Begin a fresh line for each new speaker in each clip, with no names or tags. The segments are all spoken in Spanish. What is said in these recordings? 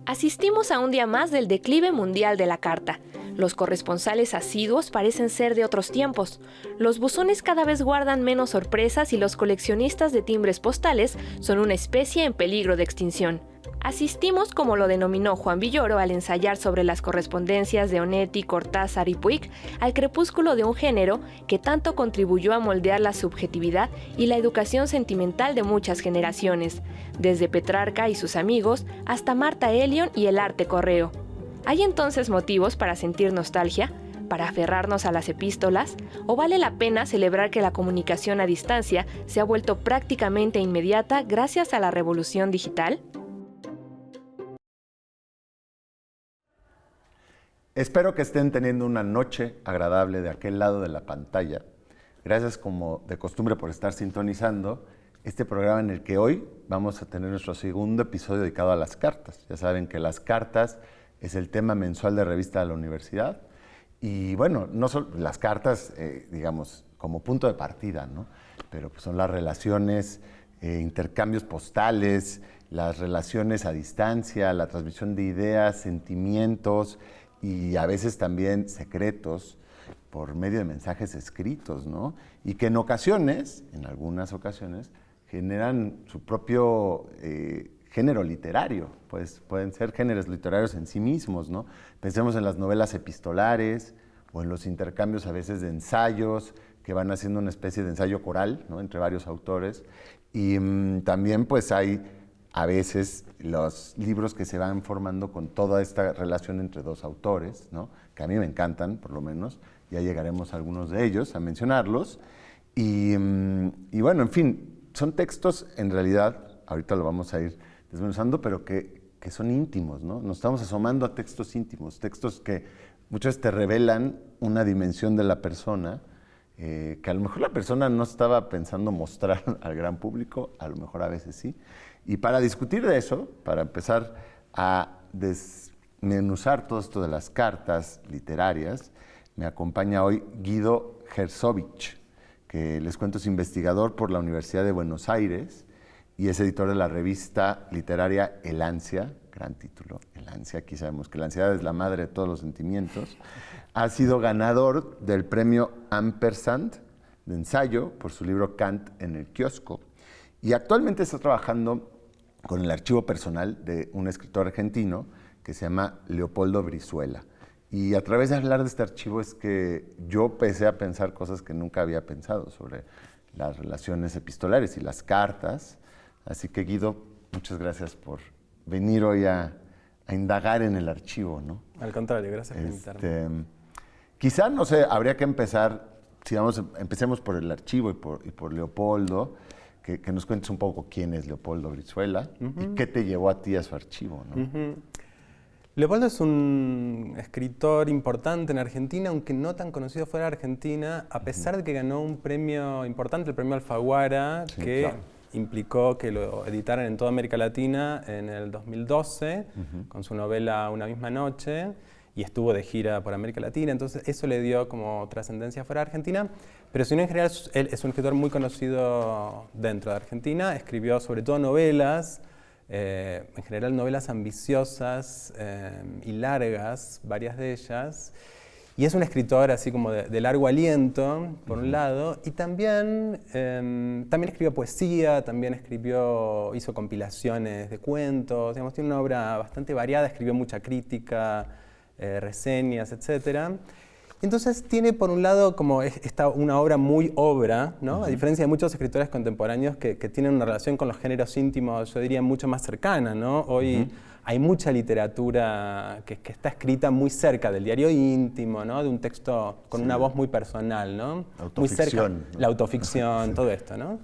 Asistimos a un día más del declive mundial de la carta. Los corresponsales asiduos parecen ser de otros tiempos. Los buzones cada vez guardan menos sorpresas y los coleccionistas de timbres postales son una especie en peligro de extinción. Asistimos, como lo denominó Juan Villoro al ensayar sobre las correspondencias de Onetti, Cortázar y Puig, al crepúsculo de un género que tanto contribuyó a moldear la subjetividad y la educación sentimental de muchas generaciones, desde Petrarca y sus amigos hasta Martha Elion y el arte correo. ¿Hay entonces motivos para sentir nostalgia? ¿Para aferrarnos a las epístolas? ¿O vale la pena celebrar que la comunicación a distancia se ha vuelto prácticamente inmediata gracias a la revolución digital?
Espero que estén teniendo una noche agradable de aquel lado de la pantalla. Gracias, como de costumbre, por estar sintonizando este programa en el que hoy vamos a tener nuestro segundo episodio dedicado a las cartas. Ya saben que las cartas es el tema mensual de Revista de la Universidad. Y bueno, no solo las cartas, digamos, como punto de partida, ¿no? Pero pues son las relaciones, intercambios postales, las relaciones a distancia, la transmisión de ideas, sentimientos y a veces también secretos por medio de mensajes escritos, ¿no? Y que en ocasiones, en algunas ocasiones, generan su propio género literario, pues pueden ser géneros literarios en sí mismos, ¿no? Pensemos en las novelas epistolares o en los intercambios a veces de ensayos que van haciendo una especie de ensayo coral, ¿no? Entre varios autores. Y también pues hay a veces los libros que se van formando con toda esta relación entre dos autores, ¿no? Que a mí me encantan, por lo menos. Ya llegaremos a algunos de ellos, a mencionarlos. Y bueno, en fin, son textos, en realidad, ahorita lo vamos a ir desmenuzando, pero que son íntimos, ¿no? Nos estamos asomando a textos íntimos, textos que muchas veces te revelan una dimensión de la persona, que a lo mejor la persona no estaba pensando mostrar al gran público, a lo mejor a veces sí. Y para discutir de eso, para empezar a desmenuzar todo esto de las cartas literarias, me acompaña hoy Guido Herzovich, que les cuento es investigador por la Universidad de Buenos Aires y es editor de la revista literaria El Ansia, gran título, El Ansia. Aquí sabemos que la ansiedad es la madre de todos los sentimientos. Ha sido ganador del premio Ampersand de ensayo por su libro Kant en el kiosco. Y actualmente está trabajando con el archivo personal de un escritor argentino que se llama Leopoldo Brizuela. Y a través de hablar de este archivo es que yo empecé a pensar cosas que nunca había pensado sobre las relaciones epistolares y las cartas. Así que, Guido, muchas gracias por venir hoy a indagar en el archivo, ¿no?
Al contrario, gracias por invitarme.
Quizá, no sé, habría que empezar, si empecemos por el archivo y por Leopoldo, que nos cuentes un poco quién es Leopoldo Brizuela y qué te llevó a ti a su archivo, ¿no?
Leopoldo es un escritor importante en Argentina, aunque no tan conocido fuera de Argentina, a pesar de que ganó un premio importante, el premio Alfaguara, sí, que claro, implicó que lo editaran en toda América Latina en el 2012, con su novela Una misma noche, y estuvo de gira por América Latina, entonces eso le dio como trascendencia fuera de Argentina, pero si no, en general él es un escritor muy conocido dentro de Argentina, escribió sobre todo novelas, en general novelas ambiciosas y largas, varias de ellas, y es un escritor así como de largo aliento, por un lado, y también escribió poesía, también hizo compilaciones de cuentos, digamos, tiene una obra bastante variada, escribió mucha crítica, reseñas, etc. Entonces tiene por un lado como una obra muy obra, ¿no? A diferencia de muchos escritores contemporáneos que tienen una relación con los géneros íntimos, yo diría, mucho más cercana, ¿no? Hoy hay mucha literatura que está escrita muy cerca del diario íntimo, ¿no? De un texto con una voz muy personal, ¿no? Muy cerca, la autoficción, todo esto, ¿no?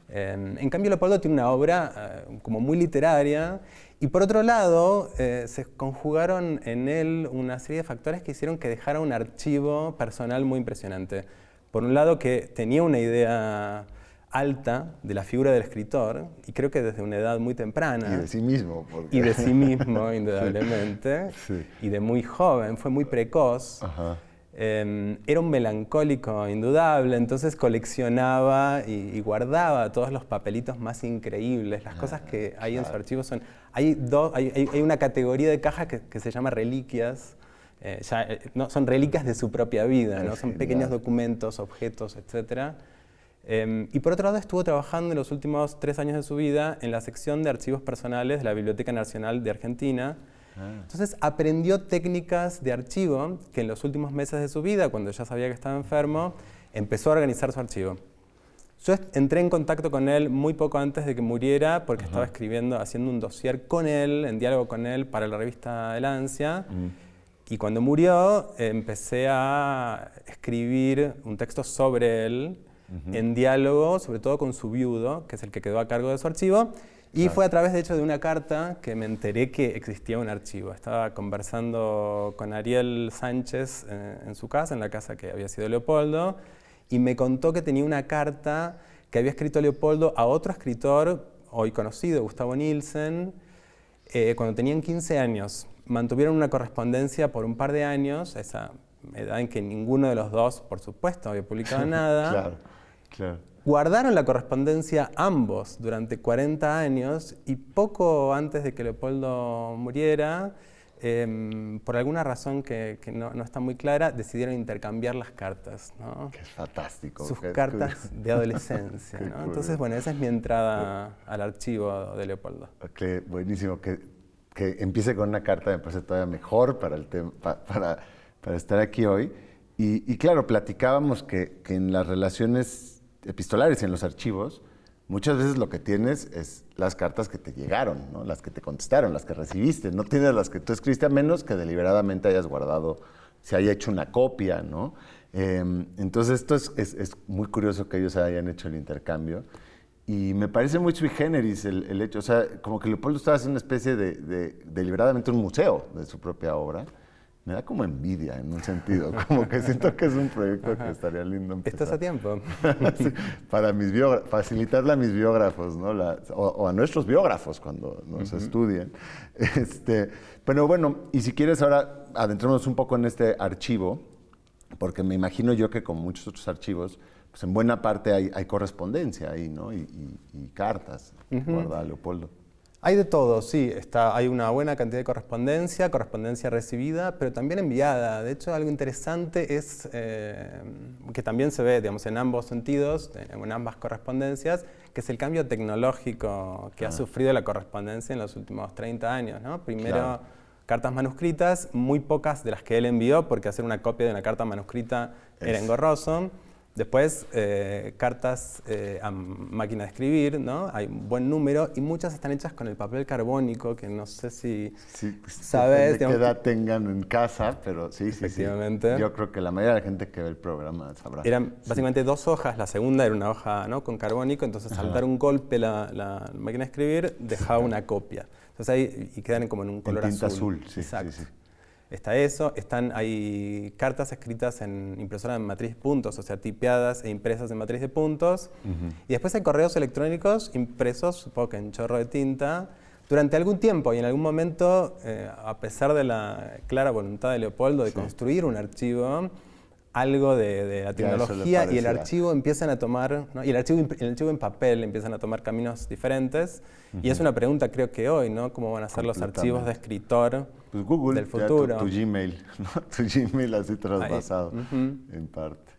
En cambio, Leopoldo tiene una obra como muy literaria. Y por otro lado, se conjugaron en él una serie de factores que hicieron que dejara un archivo personal muy impresionante. Por un lado, que tenía una idea alta de la figura del escritor, y creo que desde una edad muy temprana.
Y de sí mismo.
Y de sí mismo, indudablemente.
Sí.
Y de muy joven, fue muy precoz.
Ajá.
Era un melancólico indudable, entonces coleccionaba y guardaba todos los papelitos más increíbles. Las cosas que hay en su archivo son... Hay una categoría de caja que se llama reliquias. No, son reliquias de su propia vida, ¿no? Son pequeños documentos, objetos, etc. Y por otro lado estuvo trabajando en los últimos 3 años de su vida en la sección de archivos personales de la Biblioteca Nacional de Argentina. Entonces aprendió técnicas de archivo que en los últimos meses de su vida, cuando ya sabía que estaba enfermo, empezó a organizar su archivo. Yo entré en contacto con él muy poco antes de que muriera porque estaba haciendo un dossier con él, en diálogo con él para la revista El Ansia. Y cuando murió empecé a escribir un texto sobre él en diálogo, sobre todo con su viudo, que es el que quedó a cargo de su archivo. Y fue a través, de hecho, de una carta que me enteré que existía un archivo. Estaba conversando con Ariel Sánchez en su casa, en la casa que había sido Leopoldo, y me contó que tenía una carta que había escrito Leopoldo a otro escritor, hoy conocido, Gustavo Nielsen, cuando tenían 15 años. Mantuvieron una correspondencia por un par de años, a esa edad en que ninguno de los dos, por supuesto, había publicado nada.
Claro, claro.
Guardaron la correspondencia ambos durante 40 años y poco antes de que Leopoldo muriera, por alguna razón que no está muy clara, decidieron intercambiar las cartas, ¿no?
Que es fantástico.
Sus cartas de adolescencia, ¿no? Entonces, bueno, esa es mi entrada al archivo de Leopoldo.
Okay, buenísimo. Que empiece con una carta me parece todavía mejor para el tema, para estar aquí hoy. Y claro, platicábamos que en las relaciones epistolares y en los archivos, muchas veces lo que tienes es las cartas que te llegaron, ¿no? Las que te contestaron, las que recibiste. No tienes las que tú escribiste, a menos que deliberadamente hayas guardado, se haya hecho una copia, ¿no? Entonces esto es muy curioso que ellos hayan hecho el intercambio. Y me parece muy sui generis el hecho, o sea, como que Leopoldo estaba haciendo una especie de deliberadamente un museo de su propia obra. Me da como envidia en un sentido, como que siento que es un proyecto que estaría lindo empezar.
Estás a tiempo.
Sí, para facilitarle a mis biógrafos, ¿no? O a nuestros biógrafos cuando nos estudien. Pero bueno, y si quieres ahora adentrémonos un poco en este archivo, porque me imagino yo que como muchos otros archivos, pues en buena parte hay correspondencia ahí, ¿no? Y cartas guardadas, Leopoldo.
Hay de todo, sí. Hay una buena cantidad de correspondencia recibida, pero también enviada. De hecho, algo interesante es que también se ve, digamos, en ambos sentidos, en ambas correspondencias, que es el cambio tecnológico que ha sufrido la correspondencia en los últimos 30 años, ¿no? Primero, cartas manuscritas, muy pocas de las que él envió, porque hacer una copia de una carta manuscrita era engorroso. Después, cartas a máquina de escribir, ¿no? Hay un buen número y muchas están hechas con el papel carbónico, que no sé si sabes.
De qué edad tengan en casa, pero sí.
Efectivamente.
Yo creo que la mayoría de la gente que ve el programa sabrá.
Eran básicamente 2 hojas, la segunda era una hoja, ¿no? Con carbónico, entonces al dar un golpe la máquina de escribir dejaba una copia. Entonces ahí y quedan como en un color
tinta
azul.
Sí.
Exacto. Sí. Está eso, hay cartas escritas en impresora de matriz de puntos, o sea, tipeadas e impresas en matriz de puntos. Y después hay correos electrónicos impresos, supongo que en chorro de tinta, durante algún tiempo y en algún momento, a pesar de la clara voluntad de Leopoldo de construir un archivo, algo de la tecnología y el archivo empiezan a tomar, ¿no? Y el archivo en papel empiezan a tomar caminos diferentes. Y es una pregunta, creo que hoy, ¿no? ¿Cómo van a ser los archivos de escritor
pues Google,
del futuro?
Tu Gmail, ¿no? Tu Gmail así traspasado, en parte.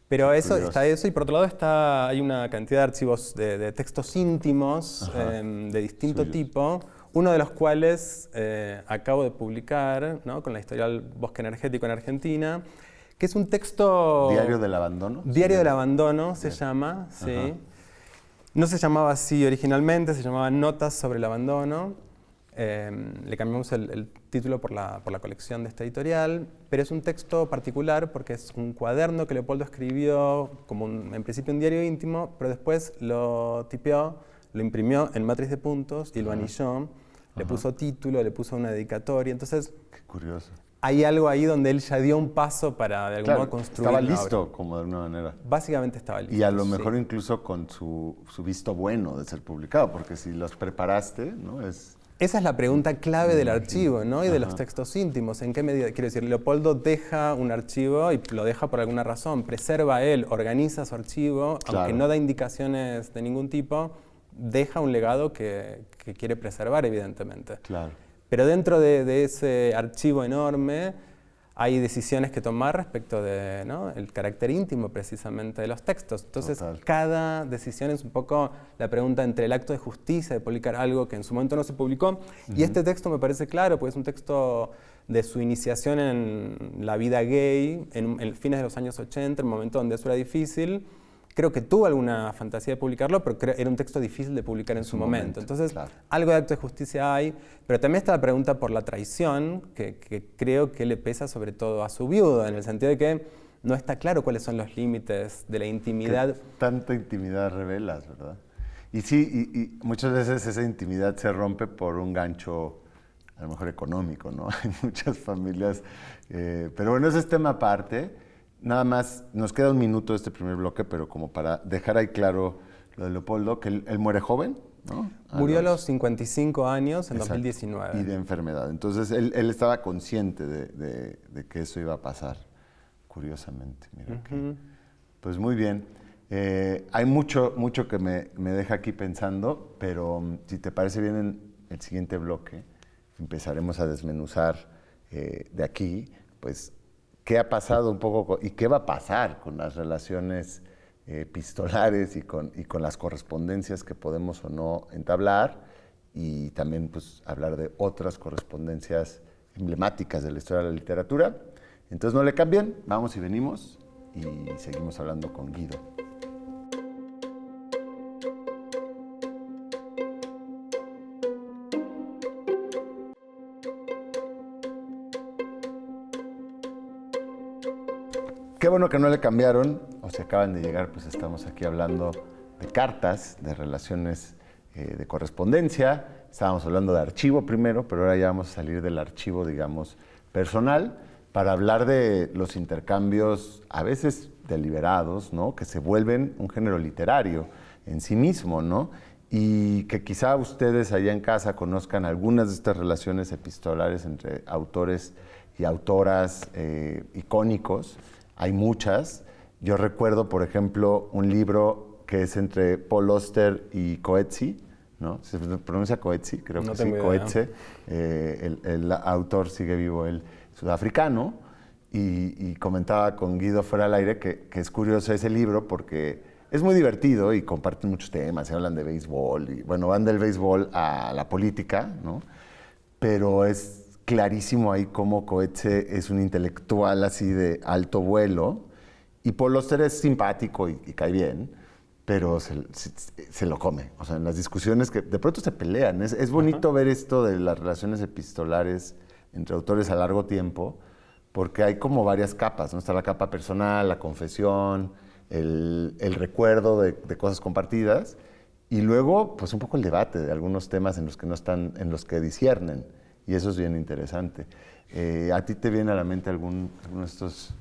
Pero está eso, y por otro lado hay una cantidad de archivos de textos íntimos de distinto tipo, uno de los cuales acabo de publicar, ¿no? Con la editorial Bosque Energético en Argentina, que es un texto...
¿Diario del Abandono?
Diario del Abandono se llama, sí. No se llamaba así originalmente, se llamaba Notas sobre el Abandono. Le cambiamos el título por la colección de esta editorial, pero es un texto particular porque es un cuaderno que Leopoldo escribió como en principio un diario íntimo, pero después lo tipeó, lo imprimió en matriz de puntos y lo anilló. Le puso título, le puso una dedicatoria, entonces...
Qué curioso.
hay algo ahí donde él ya dio un paso para de algún modo construir
estaba
una
listo,
obra.
como de alguna manera.
Básicamente estaba listo.
Y a lo mejor incluso con su visto bueno de ser publicado, porque si los preparaste, ¿no?
Esa es la pregunta clave del archivo, ¿no? Y de los textos íntimos. ¿En qué medida? Quiero decir, Leopoldo deja un archivo y lo deja por alguna razón. Preserva él, organiza su archivo, aunque no da indicaciones de ningún tipo, deja un legado que quiere preservar, evidentemente.
Claro.
Pero dentro de ese archivo enorme hay decisiones que tomar respecto de, ¿no?, el carácter íntimo precisamente de los textos. Entonces, cada decisión es un poco la pregunta entre el acto de justicia de publicar algo que en su momento no se publicó, y este texto me parece claro, porque es un texto de su iniciación en la vida gay, en fines de los años 80, en un momento donde eso era difícil. Creo que tuvo alguna fantasía de publicarlo, pero era un texto difícil de publicar en su momento. Entonces, algo de acto de justicia hay, pero también está la pregunta por la traición, que creo que le pesa sobre todo a su viudo, en el sentido de que no está claro cuáles son los límites de la intimidad.
Que tanta intimidad revelas, ¿verdad? Y sí, y muchas veces esa intimidad se rompe por un gancho, a lo mejor económico, ¿no? Hay muchas familias, pero bueno, ese es tema aparte. Nada más, nos queda un minuto de este primer bloque, pero como para dejar ahí claro lo de Leopoldo, que él muere joven, ¿no?
Murió a los 55 años en 2019.
Y de enfermedad. Entonces, él estaba consciente de que eso iba a pasar, curiosamente. Mira pues muy bien. Hay mucho que me deja aquí pensando, pero si te parece bien, en el siguiente bloque empezaremos a desmenuzar de aquí, pues, qué ha pasado un poco y qué va a pasar con las relaciones epistolares y con las correspondencias que podemos o no entablar, y también pues hablar de otras correspondencias emblemáticas de la historia de la literatura. Entonces no le cambien, vamos y venimos y seguimos hablando con Guido. Qué bueno que no le cambiaron, o si acaban de llegar, pues estamos aquí hablando de cartas, de relaciones de correspondencia. Estábamos hablando de archivo primero, pero ahora ya vamos a salir del archivo, digamos, personal, para hablar de los intercambios a veces deliberados, ¿no?, que se vuelven un género literario en sí mismo, ¿no? Y que quizá ustedes allá en casa conozcan algunas de estas relaciones epistolares entre autores y autoras icónicos. Hay muchas. Yo recuerdo, por ejemplo, un libro que es entre Paul Auster y Coetzee, ¿no? ¿Se pronuncia Coetzee? Creo que sí, Coetzee. El autor sigue vivo, él sudafricano, y comentaba con Guido fuera del aire que es curioso ese libro porque es muy divertido y comparten muchos temas, se hablan de béisbol, y bueno, van del béisbol a la política, ¿no? Pero es clarísimo ahí cómo Coetzee es un intelectual así de alto vuelo, y Paul Auster es simpático y cae bien, pero se lo come. O sea, en las discusiones que de pronto se pelean. Es bonito ver esto de las relaciones epistolares entre autores a largo tiempo, porque hay como varias capas, ¿no? Está la capa personal, la confesión, el recuerdo de cosas compartidas, y luego pues un poco el debate de algunos temas en los que no están, en los que disciernen. Y eso es bien interesante. ¿A ti te viene a la mente alguno de estos?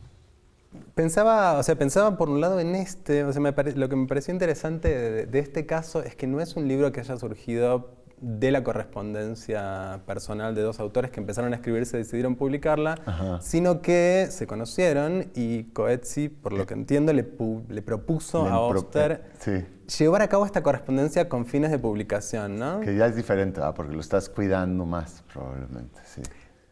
Pensaba por un lado en lo que me pareció interesante de este caso es que no es un libro que haya surgido de la correspondencia personal de dos autores que empezaron a escribirse y decidieron publicarla, sino que se conocieron y Coetzee, por lo que entiendo, le propuso a Auster llevar a cabo esta correspondencia con fines de publicación, ¿no?
Que ya es diferente, ¿verdad? Porque lo estás cuidando más, probablemente, sí.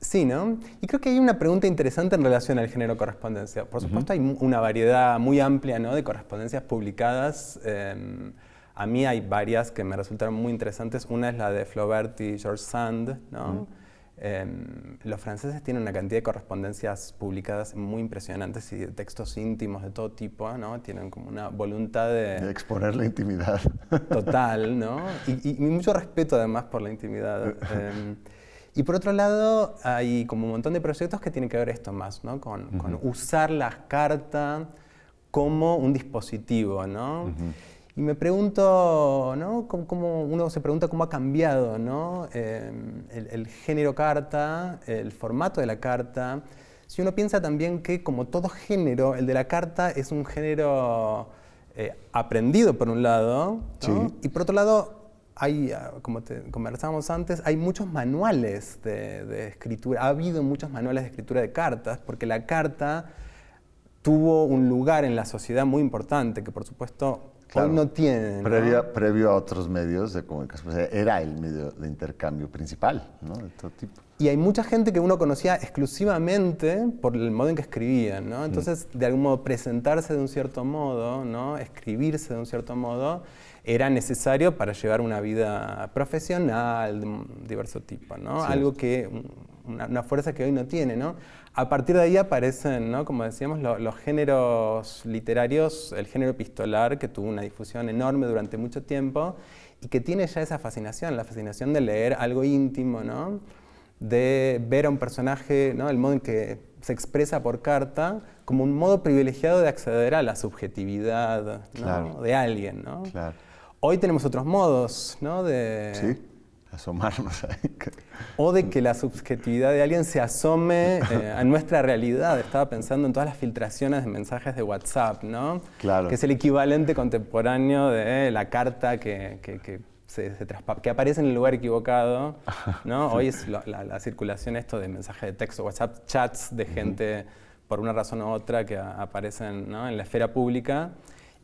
Sí, ¿no? Y creo que hay una pregunta interesante en relación al género correspondencia. Por supuesto, hay una variedad muy amplia, ¿no?, de correspondencias publicadas. A mí hay varias que me resultaron muy interesantes. Una es la de Flaubert y George Sand, ¿no? Los franceses tienen una cantidad de correspondencias publicadas muy impresionantes y de textos íntimos de todo tipo, ¿no? Tienen como una voluntad de
exponer la intimidad.
Total, ¿no? Y mucho respeto además por la intimidad. Y por otro lado, hay como un montón de proyectos que tienen que ver esto más, ¿no? Con usar la carta como un dispositivo, ¿no? Y me pregunto, ¿no? Uno se pregunta cómo ha cambiado, ¿no? El género carta, el formato de la carta. Si uno piensa también que, como todo género, el de la carta es un género aprendido por un lado, ¿no?
Sí.
Y por otro lado, hay, como conversábamos antes, hay muchos manuales de escritura. Ha habido muchos manuales de escritura de cartas, porque la carta tuvo un lugar en la sociedad muy importante, que por supuesto
Claro.
hoy no tiene, ¿no?
Previo a otros medios de comunicación, o sea, era el medio de intercambio principal, ¿no? De todo tipo.
Y hay mucha gente que uno conocía exclusivamente por el modo en que escribían, ¿no? Entonces, de algún modo, presentarse de un cierto modo, ¿no? Escribirse de un cierto modo, era necesario para llevar una vida profesional de un diverso tipo, ¿no?
Sí.
Algo que, una fuerza que hoy no tiene, ¿no? A partir de ahí aparecen, ¿no? Como decíamos, los géneros literarios, el género epistolar, que tuvo una difusión enorme durante mucho tiempo y que tiene ya esa fascinación, la fascinación de leer algo íntimo, ¿no? De ver a un personaje, ¿no? El modo en que se expresa por carta, como un modo privilegiado de acceder a la subjetividad, ¿no?
Claro.
De alguien, ¿no?
Claro.
Hoy tenemos otros modos, ¿no?
Sí, asomarnos ahí.
O de que la subjetividad de alguien se asome a nuestra realidad. Estaba pensando en todas las filtraciones de mensajes de WhatsApp, ¿no?
Claro.
Que es el equivalente contemporáneo de la carta que aparece en el lugar equivocado, ¿no? Hoy es la circulación esto de mensajes de texto, WhatsApp, chats de gente por una razón u otra que aparecen, ¿no? En la esfera pública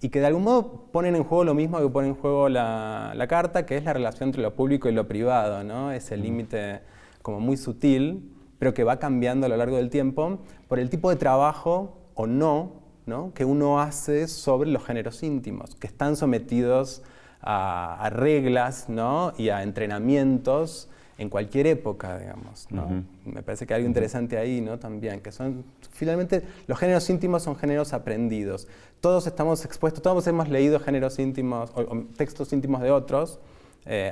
y que de algún modo ponen en juego lo mismo que pone en juego la carta, que es la relación entre lo público y lo privado, ¿no? Ese límite como muy sutil, pero que va cambiando a lo largo del tiempo por el tipo de trabajo o no, ¿no? Que uno hace sobre los géneros íntimos, que están sometidos a reglas, ¿no? Y a entrenamientos en cualquier época, digamos, ¿no? Me parece que hay algo interesante ahí, ¿no? También, que son, finalmente, los géneros íntimos son géneros aprendidos. Todos estamos expuestos, todos hemos leído géneros íntimos o textos íntimos de otros,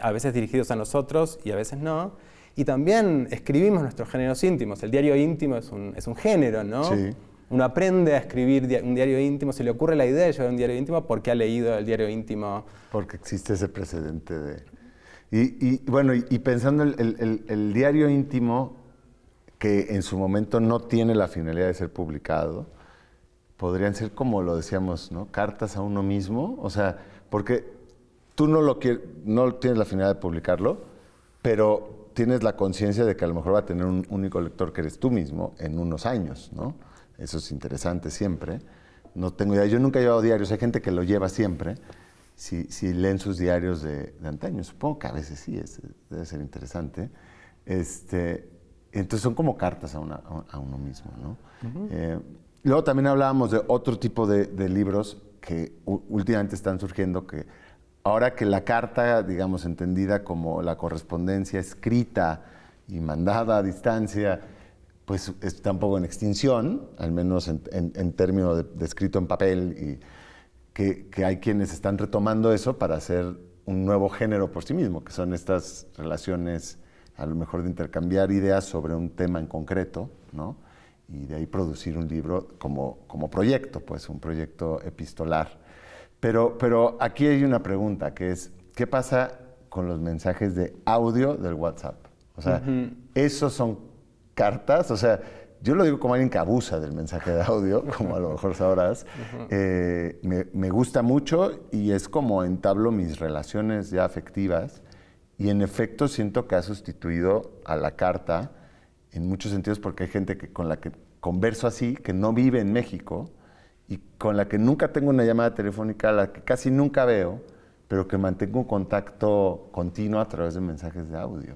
a veces dirigidos a nosotros y a veces no. Y también escribimos nuestros géneros íntimos. El diario íntimo es un género, ¿no?
Sí.
Uno aprende a escribir un diario íntimo, se le ocurre la idea de llevar un diario íntimo porque ha leído el diario íntimo.
Porque existe ese precedente de... Bueno, pensando el diario íntimo, que en su momento no tiene la finalidad de ser publicado, podrían ser, como lo decíamos, ¿no? Cartas a uno mismo, o sea, porque tú no tienes la finalidad de publicarlo, pero tienes la conciencia de que a lo mejor va a tener un único lector que eres tú mismo en unos años, ¿no? Eso es interesante siempre. No tengo idea, yo nunca he llevado diarios, hay gente que lo lleva siempre. Si leen sus diarios de antaño, supongo que a veces sí, debe ser interesante. Entonces son como cartas a uno mismo, ¿no? Luego también hablábamos de otro tipo de libros que últimamente están surgiendo, que ahora que la carta, digamos, entendida como la correspondencia escrita y mandada a distancia, pues está un poco en extinción, al menos en términos de escrito en papel, y que hay quienes están retomando eso para hacer un nuevo género por sí mismo, que son estas relaciones, a lo mejor de intercambiar ideas sobre un tema en concreto, ¿no? Y de ahí producir un libro como proyecto, pues un proyecto epistolar. Pero aquí hay una pregunta, que es, ¿qué pasa con los mensajes de audio del WhatsApp? O sea, ¿esos son cartas? O sea, yo lo digo como alguien que abusa del mensaje de audio, como a lo mejor sabrás. Me gusta mucho y es como entablo mis relaciones ya afectivas, y en efecto siento que ha sustituido a la carta en muchos sentidos, porque hay gente con la que converso así, que no vive en México y con la que nunca tengo una llamada telefónica, a la que casi nunca veo, pero que mantengo un contacto continuo a través de mensajes de audio.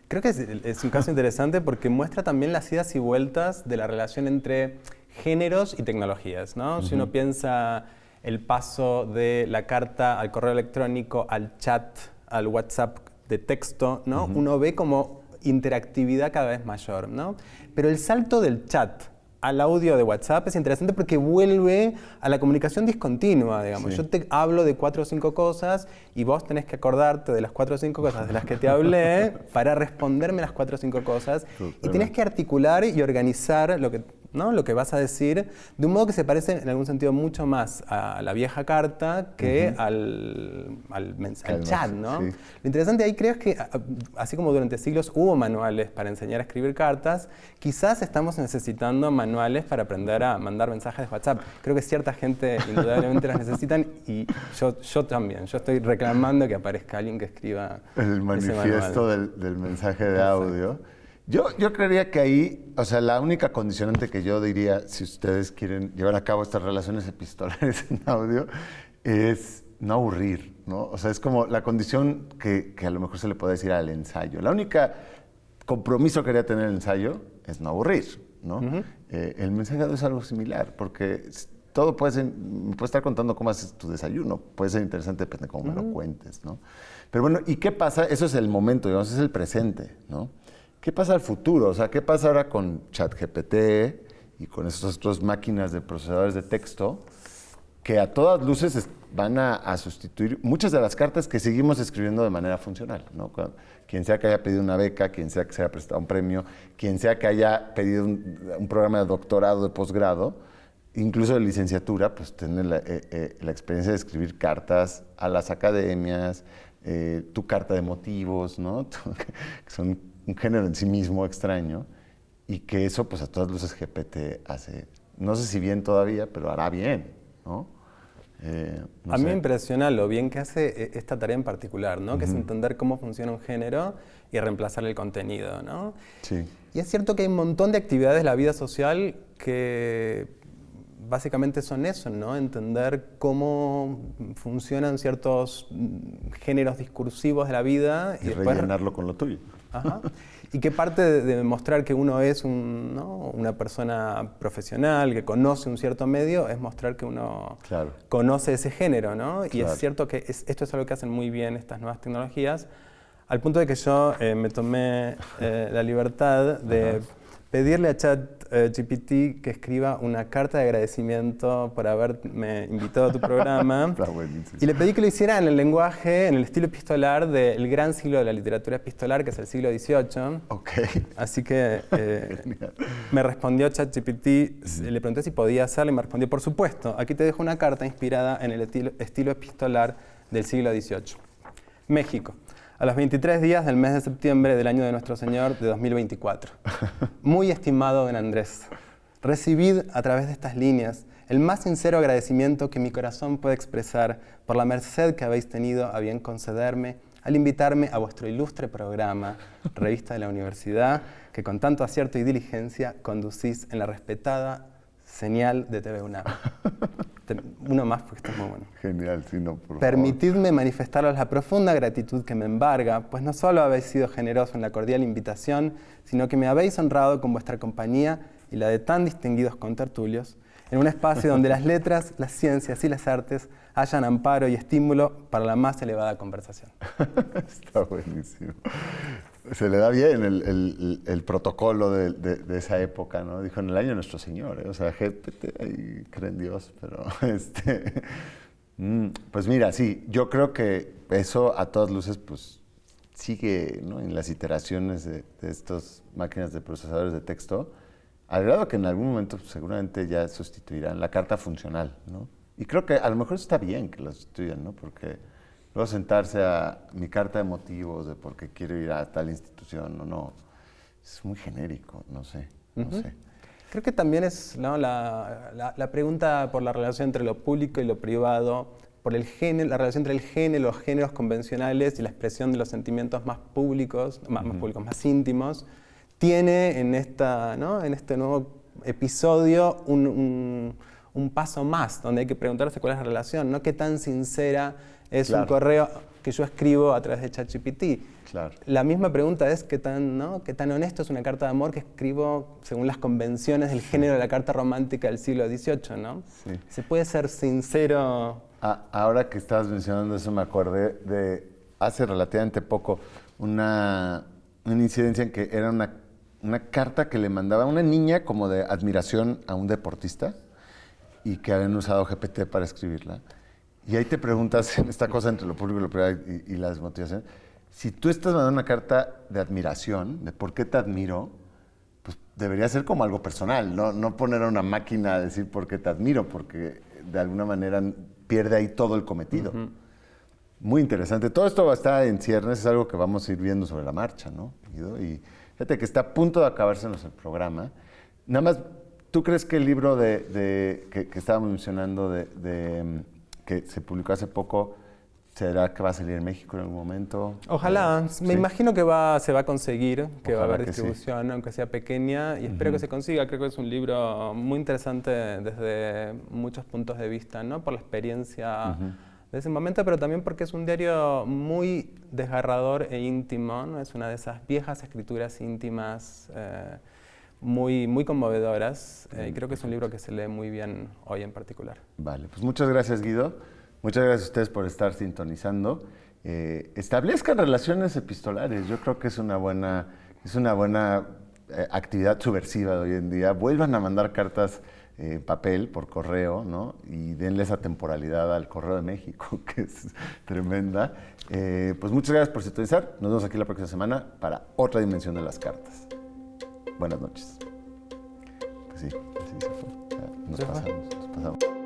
Creo que es un caso interesante porque muestra también las idas y vueltas de la relación entre géneros y tecnologías, ¿no? Si uno piensa el paso de la carta al correo electrónico, al chat, al WhatsApp de texto, ¿no? Uno ve como interactividad cada vez mayor, ¿no? Pero el salto del chat al audio de WhatsApp es interesante porque vuelve a la comunicación discontinua, digamos. Sí. Yo te hablo de 4 o 5 cosas y vos tenés que acordarte de las 4 o 5 cosas de las que te hablé para responderme las 4 o 5 cosas. Y tenés que articular y organizar lo que ¿no? Lo que vas a decir, de un modo que se parece en algún sentido mucho más a la vieja carta que al chat, ¿no?
Sí.
Lo interesante ahí creo es que, así como durante siglos hubo manuales para enseñar a escribir cartas, quizás estamos necesitando manuales para aprender a mandar mensajes de WhatsApp. Creo que cierta gente indudablemente las necesitan y yo también. Yo estoy reclamando que aparezca alguien que escriba
el manifiesto del mensaje de audio. Yo creería que ahí, o sea, la única condicionante que yo diría, si ustedes quieren llevar a cabo estas relaciones epistolares en audio, es no aburrir, ¿no? O sea, es como la condición que a lo mejor se le puede decir al ensayo. La única compromiso que quería tener el ensayo es no aburrir, ¿no? El mensaje de audio es algo similar, porque todo puede ser, me puedes estar contando cómo haces tu desayuno, puede ser interesante, depende de cómo me lo cuentes, ¿no? Pero bueno, ¿y qué pasa? Eso es el momento, digamos, es el presente, ¿no? ¿Qué pasa al futuro? O sea, ¿qué pasa ahora con ChatGPT y con estas otras máquinas de procesadores de texto que a todas luces van a sustituir muchas de las cartas que seguimos escribiendo de manera funcional, ¿no? Quien sea que haya pedido una beca, quien sea que se haya prestado un premio, quien sea que haya pedido un programa de doctorado, de posgrado, incluso de licenciatura, pues tener la experiencia de escribir cartas a las academias, tu carta de motivos, ¿no? Que son un género en sí mismo extraño, y que eso, pues a todas luces GPT hace, no sé si bien todavía, pero hará bien, ¿no?
A mí me impresiona lo bien que hace esta tarea en particular, ¿no? Que es entender cómo funciona un género y reemplazar el contenido, ¿no?
Sí.
Y es cierto que hay un montón de actividades de la vida social que básicamente son eso, ¿no? Entender cómo funcionan ciertos géneros discursivos de la vida
y después rellenarlo con lo tuyo.
Ajá. Y que parte de demostrar que uno es una persona profesional, que conoce un cierto medio, es mostrar que uno conoce ese género, ¿no? Y es cierto que esto es algo que hacen muy bien estas nuevas tecnologías, al punto de que yo me tomé la libertad de pedirle a ChatGPT que escriba una carta de agradecimiento por haberme invitado a tu programa. Y le pedí que lo hiciera en el lenguaje, en el estilo epistolar del gran siglo de la literatura epistolar, que es el siglo XVIII. Así que me respondió ChatGPT, le pregunté si podía hacerlo y me respondió, por supuesto, aquí te dejo una carta inspirada en el estilo epistolar del siglo XVIII. México. A los 23 días del mes de septiembre del año de Nuestro Señor de 2024. Muy estimado don Andrés, recibid a través de estas líneas el más sincero agradecimiento que mi corazón puede expresar por la merced que habéis tenido a bien concederme al invitarme a vuestro ilustre programa, Revista de la Universidad, que con tanto acierto y diligencia conducís en la respetada señal de TV UNAM. Uno más porque está muy bueno.
Genial, sí, no, por favor.
Permitidme manifestaros la profunda gratitud que me embarga, pues no solo habéis sido generoso en la cordial invitación, sino que me habéis honrado con vuestra compañía y la de tan distinguidos contertulios, en un espacio donde las letras, las ciencias y las artes hallan amparo y estímulo para la más elevada conversación.
Está buenísimo. Se le da bien el protocolo de esa época, ¿no? Dijo, en el año de Nuestro Señor, ¿eh? O sea, GPT, ahí creen Dios, pero pues mira, sí, yo creo que eso a todas luces, pues, sigue, ¿no? En las iteraciones de estas máquinas de procesadores de texto, al grado que en algún momento pues, seguramente ya sustituirán la carta funcional, ¿no? Y creo que a lo mejor está bien que la sustituyan, ¿no? Porque luego sentarse a mi carta de motivos de por qué quiero ir a tal institución o no, es muy genérico, no sé.
Creo que también es, ¿no? la pregunta por la relación entre lo público y lo privado, por el género, la relación entre el género, los géneros convencionales y la expresión de los sentimientos más públicos, más más íntimos, tiene en este nuevo episodio un paso más, donde hay que preguntarse cuál es la relación, ¿no? ¿Qué tan sincera es un correo que yo escribo a través de ChatGPT? La misma pregunta es ¿qué tan honesto es una carta de amor que escribo según las convenciones del género de la carta romántica del siglo XVIII, ¿no? Sí. ¿Se puede ser sincero?
Ahora que estabas mencionando eso, me acordé de hace relativamente poco una incidencia en que era una carta que le mandaba una niña como de admiración a un deportista y que habían usado GPT para escribirla. Y ahí te preguntas, esta cosa entre lo público y lo privado y la desmotivación, si tú estás mandando una carta de admiración, de por qué te admiro, pues debería ser como algo personal, no poner a una máquina a decir por qué te admiro, porque de alguna manera pierde ahí todo el cometido. Muy interesante. Todo esto va a estar en ciernes, es algo que vamos a ir viendo sobre la marcha, ¿no, Guido? Y fíjate que está a punto de acabársenos el programa. Nada más, ¿tú crees que el libro que estábamos mencionando que se publicó hace poco, será que va a salir en México en algún momento?
Ojalá, me imagino que se va a conseguir, que va a haber distribución,
sí,
aunque sea pequeña, y espero que se consiga. Creo que es un libro muy interesante desde muchos puntos de vista, ¿no? Por la experiencia de ese momento, pero también porque es un diario muy desgarrador e íntimo, ¿no? Es una de esas viejas escrituras íntimas muy conmovedoras, y creo que es un libro que se lee muy bien hoy en particular.
Vale, pues muchas gracias, Guido. Muchas gracias a ustedes por estar sintonizando. Establezcan relaciones epistolares. Yo creo que es una buena actividad subversiva de hoy en día. Vuelvan a mandar cartas en papel, por correo, ¿no? Y denle esa temporalidad al Correo de México, que es tremenda. Pues muchas gracias por sintonizar. Nos vemos aquí la próxima semana para otra dimensión de las cartas. Buenas noches. Pues sí, así se fue. Nos pasamos.